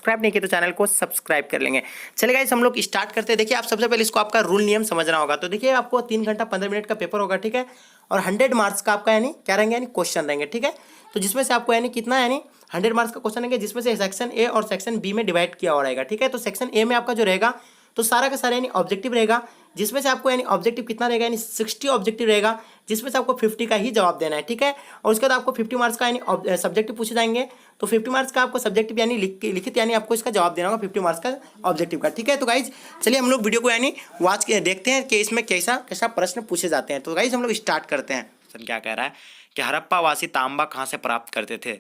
Subscribe नहीं किया तो चैनल को सब्सक्राइब कर लेंगे। चलिए गाइस हम लोग स्टार्ट करते हैं। देखिए आप सबसे पहले इसको आपका रूल नियम समझना होगा। तो देखिए आपको 3 घंटा 15 मिनट का पेपर होगा, ठीक है, और 100 मार्क्स का आपका यानी क्या रहेंगे, यानी क्वेश्चन रहेंगे, ठीक है। तो जिसमें से आपको यानी कितना यानी 100 मार्क्स का क्वेश्चन रहेंगे, जिसमें से सेक्शन ए और सेक्शन बी में डिवाइड किया हुआ रहेगा, ठीक है। तो सेक्शन ए में आपका जो रहेगा तो सारा का सारा यानी ऑब्जेक्टिव रहेगा, जिसमें से आपको यानी ऑब्जेक्टिव कितना रहेगा, यानी 60 ऑब्जेक्टिव रहेगा, जिसमें से आपको 50 का ही जवाब देना है, ठीक है। और उसके बाद आपको 50 मार्क्स का यानी सब्जेक्टिव पूछे जाएंगे। तो 50 मार्क्स का आपको सब्जेक्टिव यानी लिखित यानी आपको इसका जवाब देना होगा 50 मार्क्स का ऑब्जेक्टिव का, ठीक है। तो गाइज चलिए हम लोग वीडियो को यानी वॉच के देखते हैं कि इसमें कैसा कैसा प्रश्न पूछे जाते हैं। तो गाइज हम लोग स्टार्ट करते हैं। सर क्या कह रहा है कि हड़प्पावासी तांबा कहाँ से प्राप्त करते थे।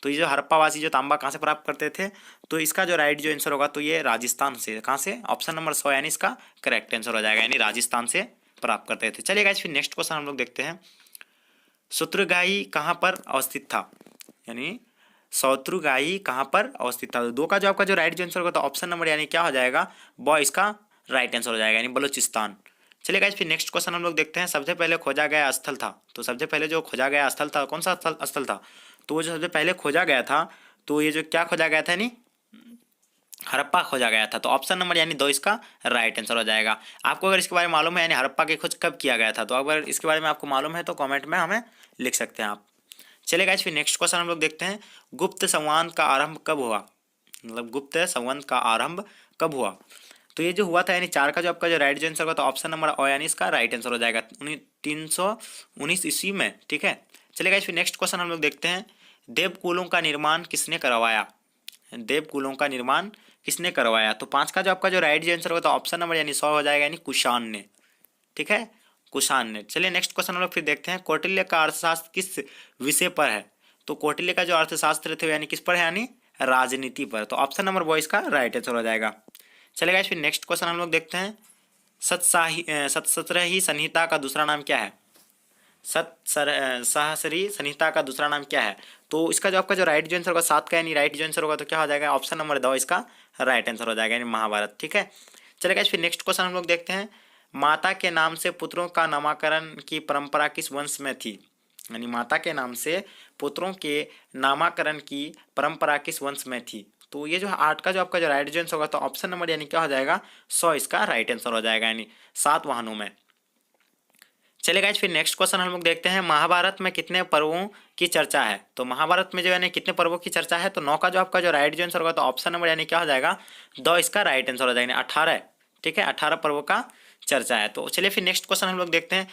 तो ये जो हड़प्पावासी जो तांबा कहाँ से प्राप्त करते थे, तो इसका जो राइट जो आंसर होगा तो ये राजस्थान से। कहाँ से? ऑप्शन नंबर 100 यानी इसका करेक्ट आंसर हो जाएगा, यानी राजस्थान से प्राप्त करते थे। चलिए गाइस फिर नेक्स्ट क्वेश्चन हम लोग देखते हैं। शत्रुगाई कहाँ पर अवस्थित था, यानी शत्रुगाई कहाँ पर अवस्थित था। तो दो का जो आपका जो राइट जो आंसर होगा तो ऑप्शन नंबर यानी क्या हो जाएगा, ब इसका राइट आंसर हो जाएगा, यानी बलूचिस्तान। चलिए गाइस फिर नेक्स्ट क्वेश्चन हम लोग देखते हैं। सबसे पहले खोजा गया स्थल था, तो सबसे पहले जो खोजा गया स्थल था कौन सा स्थल था, तो वो जो सबसे पहले खोजा गया था तो ये जो क्या खोजा गया था, यानी हड़प्पा खोजा गया था। तो ऑप्शन नंबर यानी 2 इसका राइट आंसर हो जाएगा। आपको अगर इसके बारे में मालूम है यानी हड़प्पा की खोज कब किया गया था, तो अगर इसके बारे में आपको मालूम है तो कमेंट में हमें लिख सकते हैं आप। चलिए गाइस फिर नेक्स्ट क्वेश्चन हम लोग देखते हैं। गुप्त संवत का आरंभ कब हुआ, मतलब गुप्त संवत का आरंभ कब हुआ। तो ये जो हुआ था यानी 4 का जो आपका जो राइट आंसर होगा तो ऑप्शन नंबर ओ यानी इसका राइट आंसर हो जाएगा 319 ईस्वी में, ठीक है। चलिए गाइस फिर नेक्स्ट क्वेश्चन हम लोग देखते हैं। देवकुलों का निर्माण किसने करवाया, देवकुलों का निर्माण किसने करवाया। तो 5 का जो आपका जो राइट आंसर होगा तो ऑप्शन नंबर यानी 100 हो जाएगा, यानी कुषाण ने, ठीक है, कुषाण ने। चलिए नेक्स्ट क्वेश्चन हम लोग फिर देखते हैं। कौटिल्य का अर्थशास्त्र किस विषय पर है। तो कौटिल्य का जो अर्थशास्त्र थे यानी किस पर है, यानी राजनीति पर। तो ऑप्शन नंबर वो इसका राइट आंसर हो जाएगा। चलेगा फिर नेक्स्ट क्वेश्चन हम लोग देखते हैं। सतसरही संहिता का दूसरा नाम क्या है, सहसरी संहिता का दूसरा नाम क्या है। तो इसका जो आपका जो राइट जो आंसर होगा 7 का यानी राइट जो आंसर होगा तो क्या हो जाएगा, ऑप्शन नंबर 2 इसका राइट आंसर हो जाएगा, यानी महाभारत, ठीक है। चलेगा फिर नेक्स्ट क्वेश्चन हम लोग देखते हैं। माता के नाम से पुत्रों का नामकरण की परंपरा किस वंश में थी, यानी माता के नाम से पुत्रों के नामकरण की परंपरा किस वंश में थी। तो ये जो 8 का जो आपका जो राइट आंसर होगा तो ऑप्शन नंबर यानी क्या हो जाएगा, 100 इसका राइट आंसर हो जाएगा, यानी सातवाहनों में। चलिए गाइस फिर नेक्स्ट क्वेश्चन हम लोग देखते हैं। महाभारत में कितने पर्वों की चर्चा है। तो महाभारत में जो यानी कितने पर्वों की चर्चा है, तो 9 का जो आपका जो राइट जो आंसर होगा तो ऑप्शन नंबर यानी क्या हो जाएगा, 2 इसका राइट आंसर हो जाएगा, यानी 18, ठीक है, 18 पर्वों का चर्चा है। तो चलिए फिर नेक्स्ट क्वेश्चन हम लोग देखते हैं।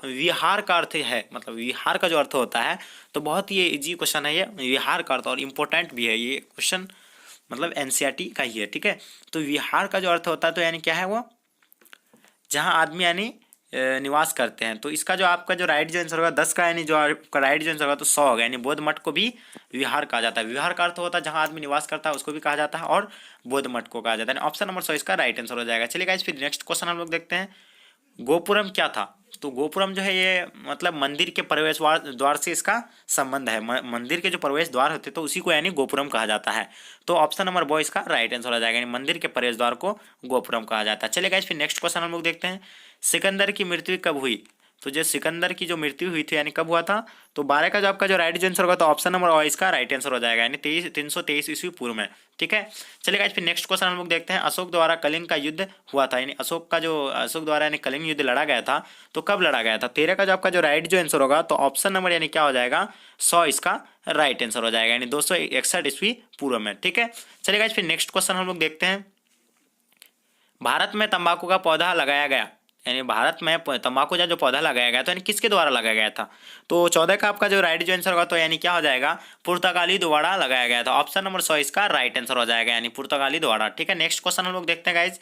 विहार का अर्थ है, मतलब विहार का जो अर्थ होता है, तो बहुत ही इजी क्वेश्चन है ये विहार का अर्थ, और इम्पोर्टेंट भी है ये क्वेश्चन, मतलब एनसीईआरटी का ही है, ठीक है। तो विहार का जो अर्थ होता है तो यानी क्या है, वो जहाँ आदमी यानी निवास करते हैं। तो इसका जो आपका जो राइट जो आंसर होगा 10 का, यानी जो आपका राइट जो आंसर होगा तो 100 होगा, यानी बौद्ध मठ को भी विहार कहा जाता है। विहार का अर्थ होता है जहाँ आदमी निवास करता है उसको भी कहा जाता है, और बौद्ध मठ को कहा जाता है। ऑप्शन नंबर 100 इसका राइट आंसर हो जाएगा। चलिए गाइस फिर नेक्स्ट क्वेश्चन हम लोग देखते हैं। गोपुरम क्या था। तो गोपुरम जो है ये मतलब मंदिर के प्रवेश द्वार से इसका संबंध है। मंदिर के जो प्रवेश द्वार होते तो उसी को यानी गोपुरम कहा जाता है। तो ऑप्शन नंबर 2 इसका राइट आंसर हो जाएगा, यानी मंदिर के प्रवेश द्वार को गोपुरम कहा जाता है। चलिए गाइस फिर नेक्स्ट क्वेश्चन हम लोग देखते हैं। सिकंदर की मृत्यु कब हुई। तो जो सिकंदर की जो मृत्यु हुई थी यानी कब हुआ था, तो 12 का जो आपका जो राइट आंसर होगा तो ऑप्शन नंबर और इसका राइट आंसर हो जाएगा, यानी 323 ईस्वी पूर्व में, ठीक है। चलिए गाइस फिर नेक्स्ट क्वेश्चन हम लोग देखते हैं। अशोक द्वारा कलिंग का युद्ध हुआ था, यानी अशोक द्वारा यानी कलिंग युद्ध लड़ा गया था, तो कब लड़ा गया था। 13 का जो आपका जो राइट जो आंसर होगा तो ऑप्शन नंबर यानी क्या हो जाएगा, 100 इसका राइट आंसर हो जाएगा, यानी 261 ईस्वी पूर्व में, ठीक है। चलिए गाइस फिर नेक्स्ट क्वेश्चन हम लोग देखते हैं। भारत में तंबाकू का पौधा लगाया गया, यानी भारत में तंबाकू का जो पौधा लगाया गया था यानी किसके द्वारा लगाया गया था। तो 14 का आपका जो राइट जो आंसर होगा तो यानी क्या हो जाएगा, पुर्तगाली द्वारा लगाया गया था। ऑप्शन नंबर 100 इसका राइट आंसर हो जाएगा, यानी पुर्तगाली द्वारा, ठीक है। नेक्स्ट क्वेश्चन हम लोग देखते हैं गाइज।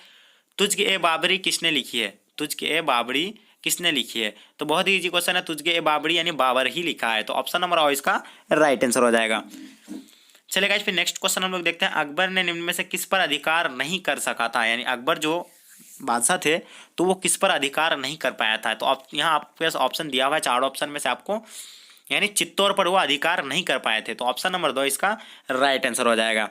तुझके ए बाबरी किसने लिखी है। तुझके ए बाबरी किसने लिखी है। तो बहुत ही इजी क्वेश्चन है। तुझके ए बाबरी यानी बाबर ही लिखा है, तो ऑप्शन नंबर और इसका राइट आंसर हो जाएगा। चलिए गाइस फिर नेक्स्ट क्वेश्चन हम लोग देखते हैं। अकबर ने निम्न में से किस पर अधिकार नहीं कर सका था, यानी अकबर जो बादशाह थे तो वो किस पर अधिकार नहीं कर पाया था। तो यहाँ आपके पास ऑप्शन दिया हुआ है, 4 ऑप्शन में से आपको यानी चित्तौड़ पर वो अधिकार नहीं कर पाए थे, तो ऑप्शन नंबर 2 इसका राइट आंसर हो जाएगा।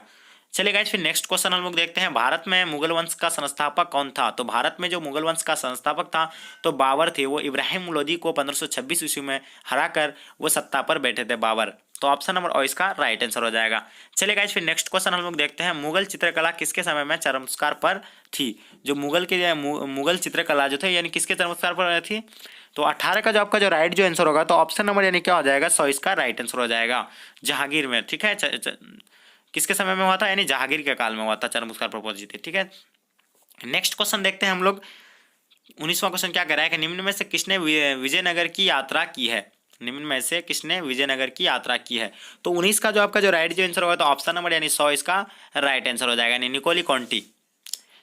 चलिए गाइस फिर नेक्स्ट क्वेश्चन हम लोग देखते हैं, भारत में मुगल वंश का संस्थापक कौन था। तो भारत में जो मुगल वंश का संस्थापक था तो बाबर थे। वो इब्राहिम लोदी को 1526 ईस्वी में हराकर वो सत्ता पर बैठे थे बाबर। तो ऑप्शन नंबर और इसका राइट आंसर हो जाएगा। चलिए गाइस फिर नेक्स्ट क्वेश्चन हम लोग देखते हैं, मुगल चित्रकला किसके समय में चरमस्कार पर थी। जो मुगल चित्रकला जो थे यानी किसके चरमस्कार पर थी। तो 18 का जो आपका जो राइट जो आंसर होगा तो ऑप्शन नंबर यानी क्या हो जाएगा 100 इसका राइट आंसर हो जाएगा। जहांगीर में, ठीक है, किसके समय में हुआ था यानी जहांगीर के काल में हुआ था चरमस्कार प्रपोज थी, ठीक है। नेक्स्ट क्वेश्चन देखते हैं हम लोग, 19वां क्वेश्चन क्या कह रहा है कि निम्न में से किसने विजयनगर की यात्रा की है। निम्न में से किसने विजयनगर की यात्रा की है। तो 19 का जो आपका जो राइट जो आंसर होगा तो ऑप्शन नंबर यानी 100 इसका राइट आंसर हो जाएगा यानी निकोली कॉन्टी।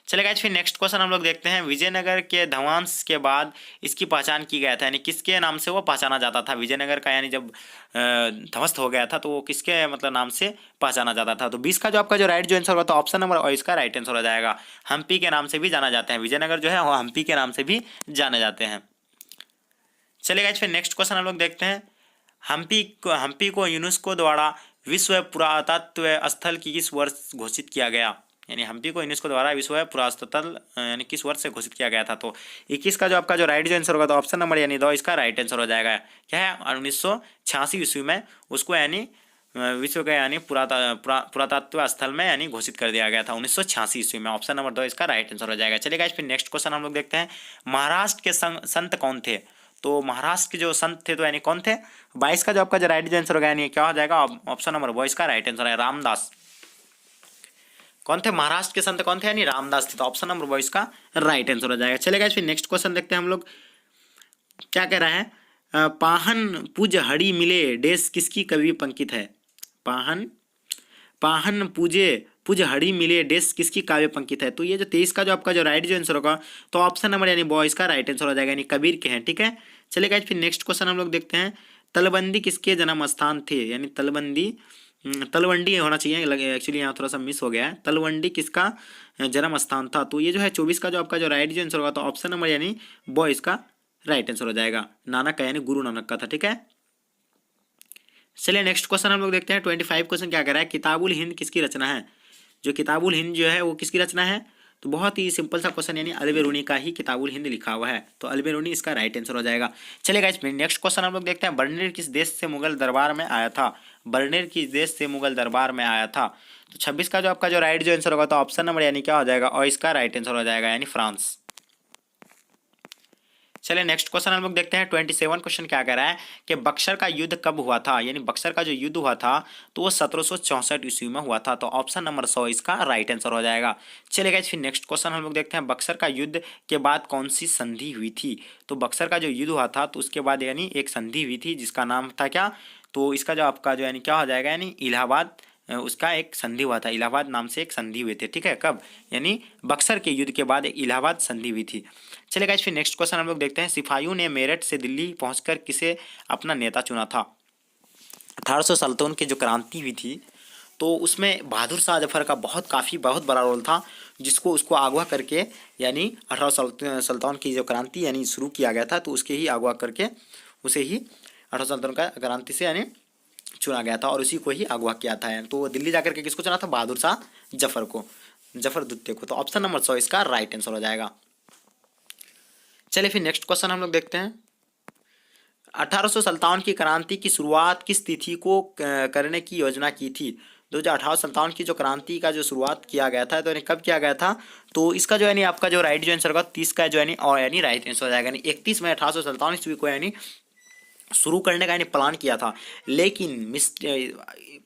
चलिए गाइस फिर नेक्स्ट क्वेश्चन हम लोग देखते हैं, विजयनगर के ध्वंस के बाद इसकी पहचान की गया था यानी किसके नाम से वो पहचाना जाता था। विजयनगर का यानी जब ध्वस्त हो गया था तो वो किसके मतलब नाम से पहचाना जाता था। तो 20 का जो आपका जो राइट जो आंसर होगा तो ऑप्शन नंबर और इसका राइट आंसर हो जाएगा। हम्पी के नाम से भी जाना जाते हैं, विजयनगर जो है वो हम्पी के नाम से भी जाने जाते हैं। चलिए गाइस फिर नेक्स्ट क्वेश्चन हम लोग देखते हैं, हम्पी को यूनेस्को द्वारा विश्व पुरातत्व स्थल की किस वर्ष घोषित किया गया। यानी हम्पी को यूनेस्को द्वारा विश्व पुरातत्व यानी किस वर्ष से घोषित किया गया था। तो 21 का जो आपका जो राइट जो आंसर होगा तो ऑप्शन नंबर यानी 2 इसका राइट आंसर हो जाएगा। क्या है 1986 ईस्वी में उसको यानी विश्व का यानी पुरातत्व स्थल में यानी घोषित कर दिया गया था 1986 ईस्वी में। ऑप्शन नंबर 2 इसका राइट आंसर हो जाएगा। चलिए गाइस फिर नेक्स्ट क्वेश्चन हम लोग देखते हैं, महाराष्ट्र के संत कौन थे। तो महाराष्ट्र के जो संत थे तो यानी कौन थे। 22 का जो आपका जो राइट आंसर होगा यानी क्या हो जाएगा ऑप्शन नंबर 2 इसका राइट आंसर है रामदास। कौन थे महाराष्ट्र के संत कौन थे यानी रामदास थे। तो ऑप्शन नंबर 2 इसका राइट आंसर हो जाएगा। चलेगा फिर नेक्स्ट क्वेश्चन देखते हैं हम लोग, क्या कह रहा है, पाहन पूज हड़ी मिले डेस किसकी कवि पंकित है। पाहन पूजे पूज हड़ी मिले डेस किसकी काव्य पंकित है। तो ये जो 23 का जो आपका जो राइट जो आंसर होगा तो ऑप्शन नंबर यानी बॉयज का राइट आंसर हो जाएगा यानी कबीर के हैं, ठीक है। चलेगा फिर नेक्स्ट क्वेश्चन हम लोग देखते हैं, तलबंदी किसके जन्म स्थान थे। यानी तलवंडी होना चाहिए, एक्चुअली यहाँ थोड़ा सा मिस हो गया है। तलवंडी किसका जन्म स्थान था। तो ये जो है 24 का जो आपका जो राइट जो आंसर होगा तो ऑप्शन नंबर यानी बॉयज का राइट आंसर हो जाएगा। नानक का यानी गुरु नानक का था, ठीक है। चलिए नेक्स्ट क्वेश्चन हम लोग देखते हैं, 25 क्वेश्चन क्या कह रहा है, किताबुल हिंद किसकी रचना है। जो किताबुल हिंद जो है वो किसकी रचना है। तो बहुत ही सिंपल सा क्वेश्चन यानी अलबेरूनी का ही किताबुल हिंद लिखा हुआ है। तो अलबेरूनी इसका राइट आंसर हो जाएगा। चलेगा इसमें नेक्स्ट क्वेश्चन हम लोग देखते हैं, बर्निर किस देश से मुगल दरबार में आया था। बर्निर किस देश से मुगल दरबार में आया था। तो 26 का जो आपका जो राइट जो आंसर होगा तो ऑप्शन नंबर यानी क्या हो जाएगा और इसका राइट आंसर हो जाएगा यानी फ्रांस। चलिए नेक्स्ट क्वेश्चन हम लोग देखते हैं, 27 क्वेश्चन क्या कह रहा है कि बक्सर का युद्ध कब हुआ था। यानी बक्सर का जो युद्ध हुआ था तो वो 1764 ईस्वी में हुआ था। तो ऑप्शन नंबर 100 इसका राइट आंसर हो जाएगा। चलिए फिर नेक्स्ट क्वेश्चन हम लोग देखते हैं, बक्सर का युद्ध के बाद कौन सी संधि हुई थी। तो बक्सर का जो युद्ध हुआ था तो उसके बाद यानी एक संधि हुई थी जिसका नाम था क्या। तो इसका जो आपका जो यानी क्या हो जाएगा यानी इलाहाबाद, उसका एक संधि हुआ था, इलाहाबाद नाम से एक संधि हुए थे, ठीक है। कब यानी बक्सर के युद्ध के बाद एक इलाहाबाद संधि हुई थी। चलेगा फिर नेक्स्ट क्वेश्चन हम लोग देखते हैं, सिपाहियों ने मेरठ से दिल्ली पहुंचकर किसे अपना नेता चुना था। 1857 की जो क्रांति हुई थी तो उसमें बहादुर शाह जफर का बहुत बड़ा रोल था, जिसको उसको अगवा करके यानी 1857 की जो क्रांति यानी शुरू किया गया था तो उसके ही अगवा करके उसे ही 1857 का क्रांति से यानी चुना गया था और उसी को ही अगवा किया था। तो दिल्ली जाकर के किसको चुना था, बहादुर शाह जफर को, जफर द्वितीय को। तो ऑप्शन नंबर 100 इसका राइट आंसर हो जाएगा। चलिए फिर नेक्स्ट क्वेश्चन हम लोग देखते हैं, 1857 की क्रांति की शुरुआत किस तिथि को करने की योजना की थी। 1857 की जो क्रांति का जो शुरुआत किया गया था तो यानी कब किया गया था। तो इसका जो यानी आपका जो राइट जो आंसर होगा 30 का जो यानी और यानी राइट आंसर हो जाएगा यानी 31 मई 1857 ईस्वी को यानी शुरू करने का यानी प्लान किया था, लेकिन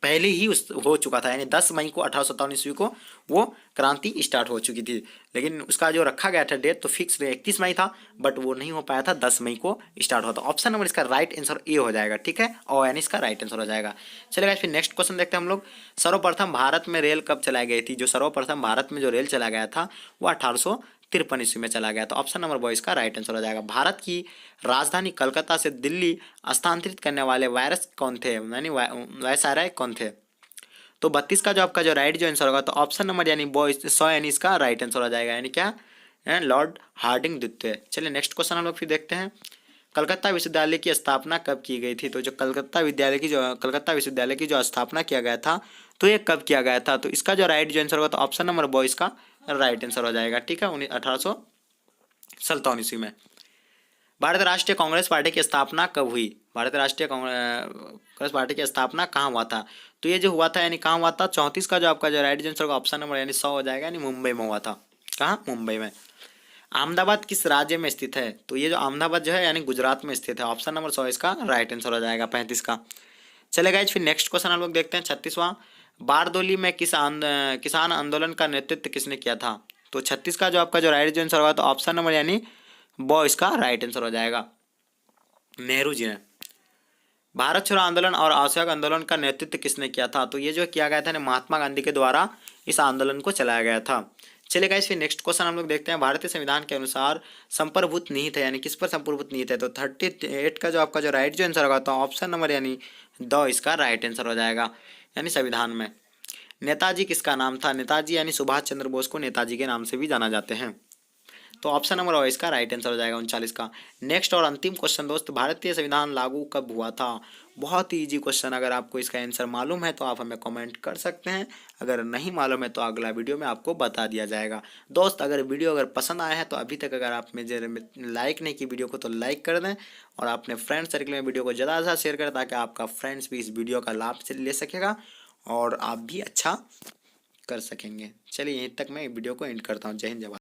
पहले ही हो चुका था यानी 10 मई को 1857 ईस्वी को वो क्रांति स्टार्ट हो चुकी थी, लेकिन उसका जो रखा गया था डेट तो फिक्स 31 मई था बट वो नहीं हो पाया था, 10 मई को स्टार्ट हुआ था। ऑप्शन नंबर इसका राइट आंसर ए हो जाएगा, ठीक है, और यानी इसका राइट आंसर हो जाएगा। चलेगा फिर नेक्स्ट क्वेश्चन देखते हैं हम लोग, सर्वप्रथम भारत में रेल कब चलाई गई थी। जो सर्वप्रथम भारत में जो रेल चला गया था वो 1853 ईस्वी में चला गया। तो ऑप्शन नंबर 2 इसका राइट आंसर हो जाएगा। भारत की राजधानी कलकत्ता से दिल्ली स्थानांतरित करने वाले वायरस कौन थे, यानी वायसराय कौन थे। तो 32 का जो आपका जो राइट जो आंसर होगा तो ऑप्शन नंबर यानी 100 यानी इसका राइट आंसर हो जाएगा, यानी क्या लॉर्ड हार्डिंग द्वितीय। चलिए नेक्स्ट क्वेश्चन हम लोग फिर देखते हैं, कलकत्ता विश्वविद्यालय की स्थापना कब की गई थी। तो जो कलकत्ता विश्वविद्यालय की जो स्थापना किया गया था तो ये कब किया गया था? तो इसका जो राइट जो आंसर होगा तो ऑप्शन नंबर ब इसका राइट आंसर हो जाएगा। ठीक है, 1857 ईस्वी में। भारतीय राष्ट्रीय कांग्रेस पार्टी की स्थापना कब हुई? भारतीय राष्ट्रीय कांग्रेस पार्टी की स्थापना कहाँ हुआ था? तो ये जो हुआ था यानी कहाँ हुआ था? 34 का जो आपका जो राइट आंसर होगा ऑप्शन नंबर यानी 100 हो जाएगा, यानी मुंबई में हुआ था। कहाँ? मुंबई में। अहमदाबाद किस राज्य में स्थित है? तो ये जो अहमदाबाद जो है यानी गुजरात में स्थित है। ऑप्शन नंबर 100 इसका राइट आंसर हो जाएगा 35 का। चलेगा, फिर नेक्स्ट क्वेश्चन हम लोग देखते हैं 36वां। बारदोली में किसान आंदोलन का नेतृत्व किसने किया था? तो 36 का जो आपका जो राइट आंसर होगा तो ऑप्शन नंबर यानी ब इसका राइट आंसर हो जाएगा, नेहरू जी ने। भारत छोड़ो आंदोलन और असहयोग आंदोलन का नेतृत्व किसने किया था? तो ये जो किया गया था महात्मा गांधी के द्वारा इस आंदोलन को चलाया गया था। चलेगा, इसमें नेक्स्ट क्वेश्चन हम लोग देखते हैं। भारतीय संविधान के अनुसार संप्रभुत्व निहित है, यानी किस पर संप्रभुत्व निहित है? तो 38 का जो आपका जो राइट जो आंसर होगा तो ऑप्शन नंबर यानी द इसका राइट आंसर हो जाएगा, यानी संविधान में। नेताजी किसका नाम था? नेताजी यानी सुभाष चंद्र बोस को नेताजी के नाम से भी जाना जाते हैं। तो ऑप्शन नंबर ओ इसका राइट आंसर हो जाएगा 39 का। नेक्स्ट और अंतिम क्वेश्चन दोस्त, भारतीय संविधान लागू कब हुआ था? बहुत ही इजी क्वेश्चन, अगर आपको इसका आंसर मालूम है तो आप हमें कमेंट कर सकते हैं, अगर नहीं मालूम है तो अगला वीडियो में आपको बता दिया जाएगा। दोस्त अगर वीडियो अगर पसंद आया है तो अभी तक अगर आप मुझे लाइक नहीं की वीडियो को तो लाइक कर दें, और अपने फ्रेंड सर्कल में वीडियो को ज़्यादा से ज़्यादा शेयर करें ताकि आपका फ्रेंड्स भी इस वीडियो का लाभ से ले सकेगा और आप भी अच्छा कर सकेंगे। चलिए यहीं तक मैं वीडियो को एंड करता हूँ। जय हिंद, जय भारत।